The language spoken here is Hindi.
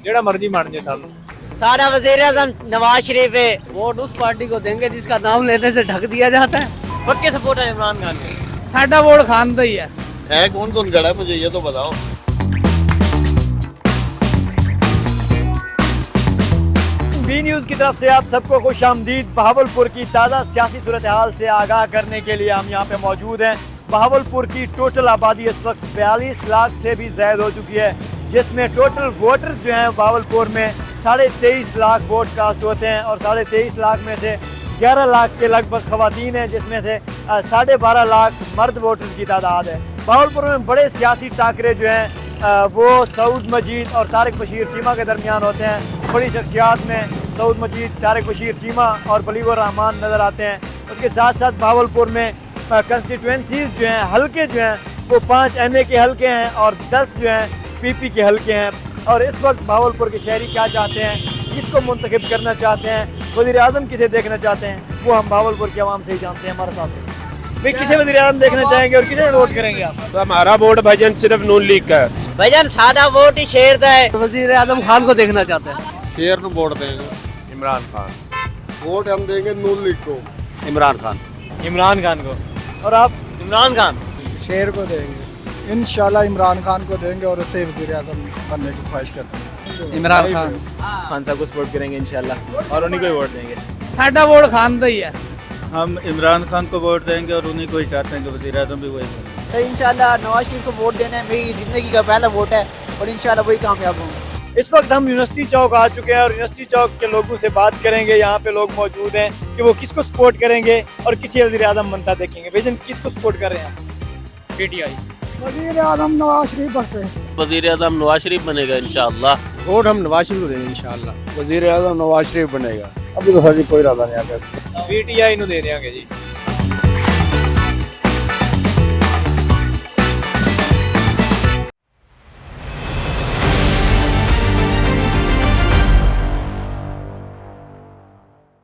ਜਿਹੜਾ ਮਰਜ਼ੀ ਬਣ ਜੇ ਸਾਨੂੰ। सारा वज़ीर आज़म नवाज शरीफ है। वोट उस पार्टी को देंगे जिसका नाम लेने से ढक दिया जाता है। पक्के सपोर्टर इमरान खान के। साडा वोट खान दा ही है कौन कौन खड़ा है मुझे ये तो बताओ। बी न्यूज़ की तरफ से आप सबको खुश आमदीद। बहावलपुर की ताज़ा सियासी सूरत हाल से आगाह करने के लिए हम यहाँ पे मौजूद हैं। बहावलपुर की टोटल आबादी इस वक्त 42 लाख से भी ज़्यादा हो चुकी है, जिसमें टोटल वोटर जो हैं बहावलपुर में 23.5 लाख वोट कास्ट होते हैं और 23.5 लाख में से 11 लाख के लगभग ख़वातीन हैं, जिसमें से 12.5 लाख मर्द वोटर्स की तादाद है। बहावलपुर में बड़े सियासी टाकरे जो हैं वो सऊद मजीद और तारिक बशीर चीमा के दरमियान होते हैं। बड़ी शख्सियात में सऊद मजीद, तारिक बशीर चीमा और बलीगुर रहमान नज़र आते हैं। उसके साथ साथ बहावलपुर में कंस्टिट्यूंसीज जो हैं, हलके जो हैं वो 5 MA के हलके हैं और 10 जो हैं PP के हलके हैं। और इस वक्त बहावलपुर के शहरी क्या चाहते हैं, किसको मुंतखब करना चाहते हैं, वज़ीर आज़म किसे देखना चाहते हैं, वो हम बहावलपुर के आवाम से ही जानते हैं। हमारे साथ भाई किसे वज़ीर आज़म देखना चाहेंगे और किसे वोट करेंगे आप? हमारा वोट भाईजान सिर्फ नून लीग का है। भाईजान सादा वोट ही शेर दा है। वजीर आजम खान को देखना चाहते हैं। शेर को वोट देंगे इमरान खान। वोट हम देंगे नून लीग को। इमरान खान। इमरान खान को। और आप? इमरान खान। शेर को देंगे इंशाल्लाह, इमरान खान को देंगे और उससे वज़ीर आज़म बनने की ख्वाहिश करते हैं। इमरान खान। खान साहब को सपोर्ट करेंगे इंशाल्लाह और उन्हीं को ही वोट देंगे। साडा वोट खान दा ही है। हम इमरान खान को वोट देंगे और उन्हीं को ही चाहते हैं कि वज़ीर आज़म भी वही बने। तो इंशाल्लाह नवाज शरीफ को वोट देना है मेरी ज़िंदगी का पहला वोट है और इंशाल्लाह वही कामयाब होंगे। इस वक्त हम यूनिवर्सिटी चौक आ चुके हैं और यूनिवर्सिटी चौक के लोगों से बात करेंगे। यहाँ पे लोग मौजूद हैं कि वो किसको सपोर्ट करेंगे और किसी वज़ीर आज़म बनता देखेंगे। भाईजान किसको सपोर्ट कर रहे हैं आप? PTI। वज़ीर आज़म नवाज शरीफ बनते हैं। वज़ीर आज़म नवाज शरीफ बनेगा इंशाअल्लाह। वोट हम नवाज शरीफ को देंगे इंशाल्लाह। वज़ीर आज़म नवाज शरीफ बनेगा। अभी तो सर जी कोई इरादा नहीं आता। PTI ਨੂੰ ਦੇ ਦਿਆਂਗੇ ਜੀ।